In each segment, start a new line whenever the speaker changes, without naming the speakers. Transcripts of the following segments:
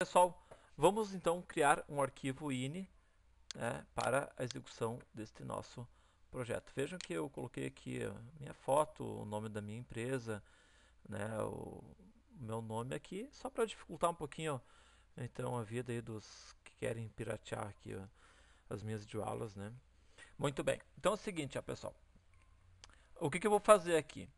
Pessoal, vamos então criar um arquivo ini, né, para a execução deste nosso projeto. Vejam que eu coloquei aqui a minha foto, o nome da minha empresa, né, o meu nome aqui, só para dificultar um pouquinho então a vida aí dos que querem piratear aqui as minhas videoaulas, né. Muito bem, então é o seguinte, ó, pessoal, o que eu vou fazer aqui?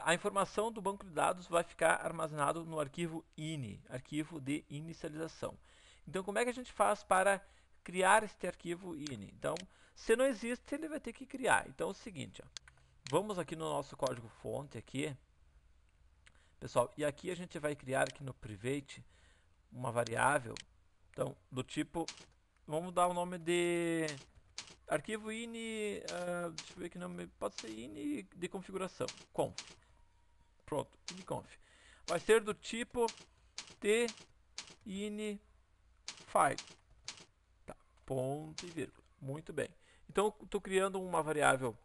A informação do banco de dados vai ficar armazenado no arquivo ini, arquivo de inicialização. Então, como é que a gente faz para criar este arquivo ini? Então, se não existe, ele vai ter que criar. Então, é o seguinte, ó, vamos aqui no nosso código fonte aqui, pessoal, e aqui a gente vai criar aqui no private uma variável, então, do tipo, vamos dar o nome de arquivo ini, deixa eu ver que nome, pode ser ini de configuração, conf. Pronto, iniconf. Vai ser do tipo tinifile. Tá, ponto e vírgula. Muito bem. Então, estou criando uma variável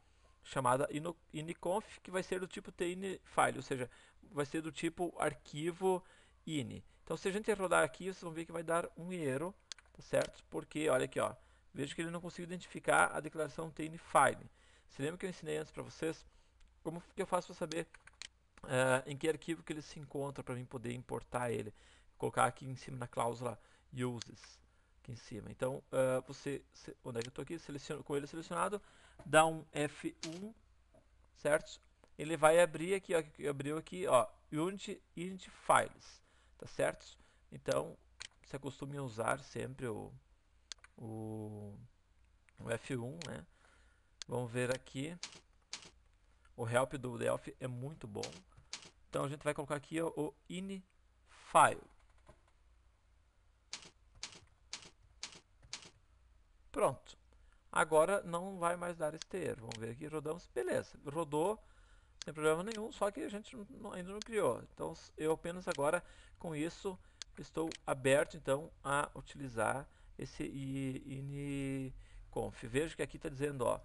chamada iniconf, que vai ser do tipo tinifile, ou seja, vai ser do tipo arquivo ini. Então, se a gente rodar aqui, vocês vão ver que vai dar um erro, tá certo? Porque, olha aqui, ó, veja que ele não conseguiu identificar a declaração tinifile. Se lembra que eu ensinei antes para vocês? Como que eu faço para saber em que arquivo que ele se encontra para mim poder importar ele? Colocar aqui em cima na cláusula uses, aqui em cima. Então, onde é que eu estou aqui? Com ele selecionado, dá um F1, certo? Ele vai abrir aqui, ó, que abriu aqui, ó, Unity Files, tá certo? Então, se acostume a usar sempre o, o F1, né? Vamos ver aqui. O help do Delphi é muito bom. Então a gente vai colocar aqui ó, o ini_file. Pronto. Agora não vai mais dar este erro. Vamos ver aqui, rodamos. Beleza, rodou sem problema nenhum, só que a gente ainda não criou. Então eu apenas agora com isso estou aberto então a utilizar esse iniconf. Veja que aqui está dizendo ó,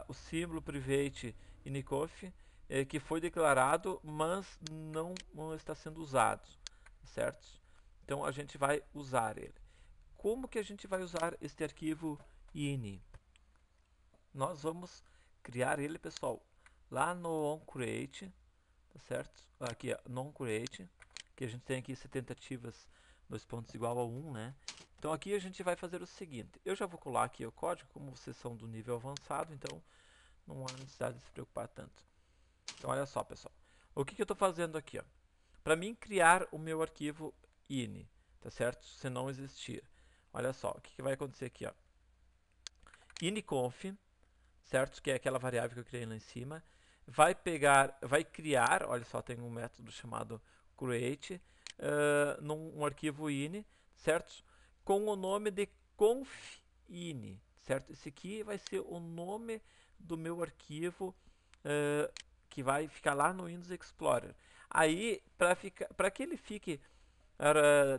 o símbolo private iniconf que foi declarado, mas não está sendo usado, certo? Então a gente vai usar ele. Como que a gente vai usar este arquivo ini? Nós vamos criar ele, pessoal, lá no onCreate, tá certo? Aqui, ó, no onCreate, que a gente tem aqui 70 tentativas, 2 pontos igual a 1, né? Então aqui a gente vai fazer o seguinte, eu já vou colar aqui o código, como vocês são do nível avançado, então não há necessidade de se preocupar tanto. Então olha só, pessoal, o que eu estou fazendo aqui, ó? Para mim criar o meu arquivo ini, tá certo? Se não existir, olha só, o que vai acontecer aqui, ó? Iniconf, certo? Que é aquela variável que eu criei lá em cima, vai pegar, vai criar, olha só, tem um método chamado create, num arquivo ini, certo? Com o nome de conf ini, certo? Esse aqui vai ser o nome do meu arquivo que vai ficar lá no Windows Explorer. Aí, para que ele fique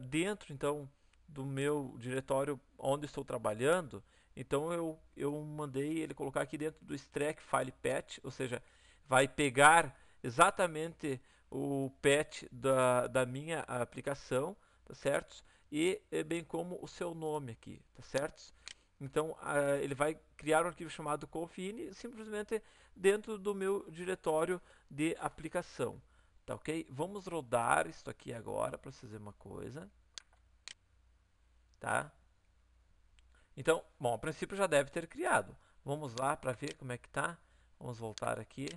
dentro, então, do meu diretório onde estou trabalhando, então eu mandei ele colocar aqui dentro do stack file path, ou seja, vai pegar exatamente o path da minha aplicação, tá certo? E bem como o seu nome aqui, tá certo? Então ele vai criar um arquivo chamado confine simplesmente dentro do meu diretório de aplicação, tá ok? Vamos rodar isso aqui agora para vocês verem uma coisa, tá? Então, bom, a princípio já deve ter criado. Vamos lá para ver como é que tá. Vamos voltar aqui.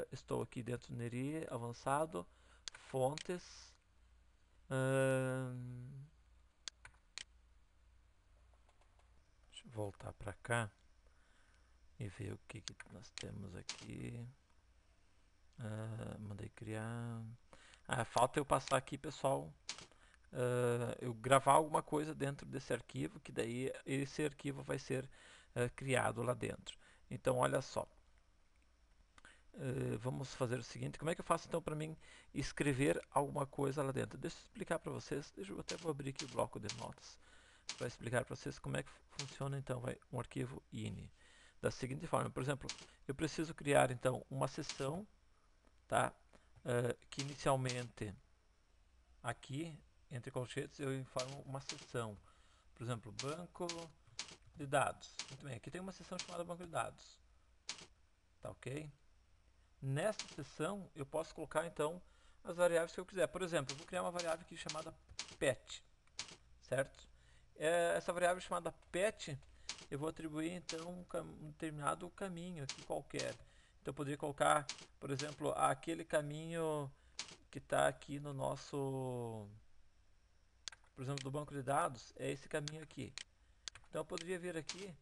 Estou aqui dentro do Neri avançado, fontes. Deixa eu voltar para cá e ver o que nós temos aqui. Mandei criar. Falta eu passar aqui, pessoal. Eu gravar alguma coisa dentro desse arquivo, que daí esse arquivo vai ser criado lá dentro. Então, olha só. Vamos fazer o seguinte, como é que eu faço então para mim escrever alguma coisa lá dentro? Deixa eu explicar para vocês, eu até vou abrir aqui o bloco de notas para explicar para vocês como é que funciona então um arquivo ini. Da seguinte forma, por exemplo, eu preciso criar então uma sessão, tá? Que inicialmente aqui entre colchetes eu informo uma seção. Por exemplo, banco de dados. Muito bem, aqui tem uma seção chamada banco de dados. Tá ok? Nesta seção eu posso colocar então as variáveis que eu quiser. Por exemplo, eu vou criar uma variável aqui chamada pet, certo? Essa variável chamada pet eu vou atribuir então um determinado caminho aqui qualquer. Então eu poderia colocar, por exemplo, aquele caminho que está aqui no nosso, por exemplo, do banco de dados, é esse caminho aqui. Então eu poderia vir aqui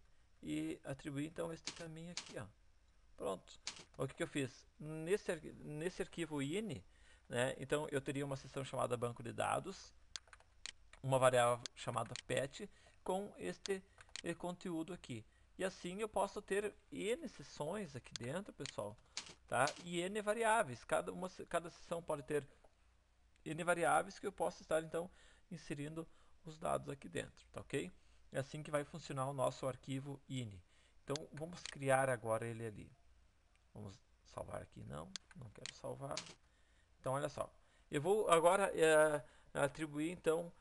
e atribuir então este caminho aqui, ó. Pronto. O que eu fiz? Nesse arquivo ini, né, então eu teria uma seção chamada banco de dados, uma variável chamada pet com este conteúdo aqui. E assim eu posso ter N seções aqui dentro, pessoal, tá? E N variáveis. Cada seção pode ter N variáveis que eu posso estar então inserindo os dados aqui dentro, tá ok? É assim que vai funcionar o nosso arquivo ini. Então vamos criar agora ele ali. Vamos salvar aqui, não quero salvar. Então olha só, eu vou agora atribuir então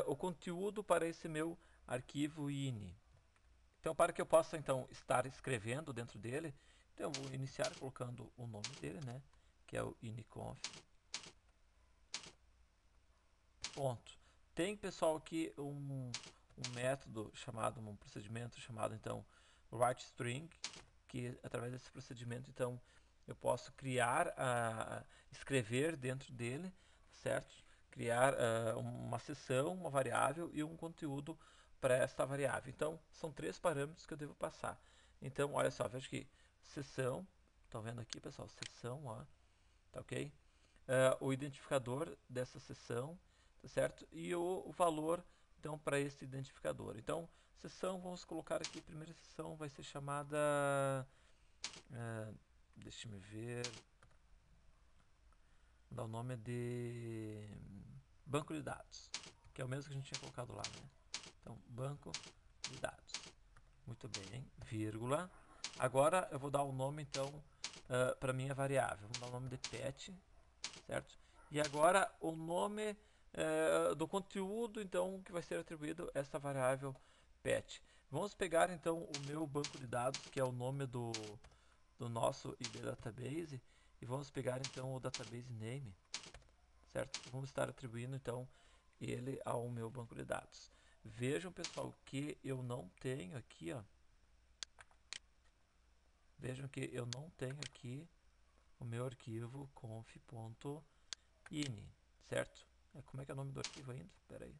o conteúdo para esse meu arquivo ini. Então para que eu possa então estar escrevendo dentro dele, então eu vou iniciar colocando o nome dele, né, que é o iniconf. Ponto. Tem, pessoal, aqui um método chamado, um procedimento chamado então writeString, que através desse procedimento então eu posso criar, escrever dentro dele, certo? Criar uma seção, uma variável e um conteúdo para esta variável. Então são 3 parâmetros que eu devo passar. Então olha só, veja que seção, estão vendo aqui, pessoal, seção, ó, tá ok? O identificador dessa seção, tá certo? E o valor então para esse identificador. Então, seção, vamos colocar aqui, a primeira seção vai ser chamada, deixa-me ver, vou dar o nome de banco de dados, que é o mesmo que a gente tinha colocado lá, né? Então, banco de dados. Muito bem, vírgula. Agora eu vou dar o nome então para minha variável. Vou dar o nome de pet, certo? E agora o nome do conteúdo então que vai ser atribuído a essa variável pet. Vamos pegar então o meu banco de dados, que é o nome do nosso ID database, e vamos pegar então o database name, certo? Vamos estar atribuindo então ele ao meu banco de dados. Vejam, pessoal, que eu não tenho aqui, ó. Vejam que eu não tenho aqui o meu arquivo conf.ini, certo? Como é que é o nome do arquivo ainda? Espera aí.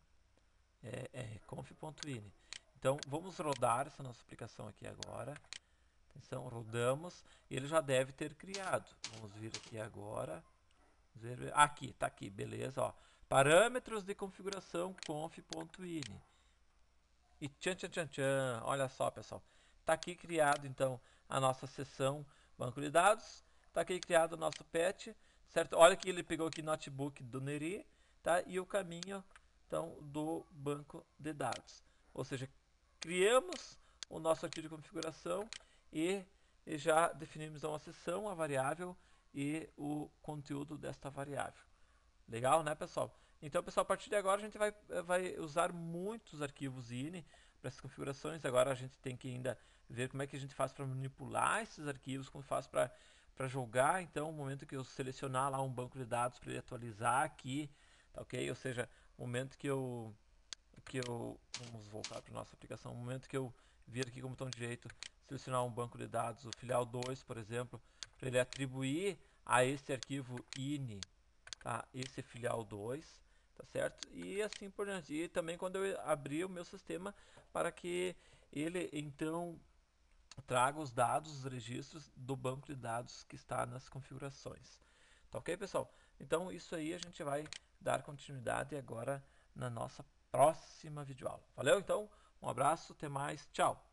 Conf.ini. Então, vamos rodar essa nossa aplicação aqui agora. Atenção, rodamos. Ele já deve ter criado. Vamos vir aqui agora. Aqui, tá aqui, beleza, ó. Parâmetros de configuração conf.ini. E tchan, tchan, tchan, tchan. Olha só, pessoal. Tá aqui criado, então, a nossa seção banco de dados. Tá aqui criado o nosso pet, certo? Olha que ele pegou aqui notebook do Neri, tá? E o caminho, então, do banco de dados. Ou seja, criamos o nosso arquivo de configuração e já definimos uma seção, a variável e o conteúdo desta variável. Legal, né, pessoal? Então, pessoal, a partir de agora a gente vai usar muitos arquivos ini para essas configurações. Agora a gente tem que ainda ver como é que a gente faz para manipular esses arquivos, como faz para jogar. Então, no momento que eu selecionar lá um banco de dados para ele atualizar aqui, tá ok? Ou seja, no momento que eu vamos voltar para nossa aplicação, no momento que eu vir aqui como botão direito, selecionar um banco de dados, o filial 2, por exemplo, para ele atribuir a esse arquivo ini, tá? Esse filial 2, tá certo? E assim por diante. E também quando eu abrir o meu sistema para que ele então traga os dados, os registros do banco de dados que está nas configurações. Tá ok, pessoal? Então isso aí a gente vai dar continuidade agora na nossa próxima videoaula. Valeu? Então, um abraço, até mais, tchau!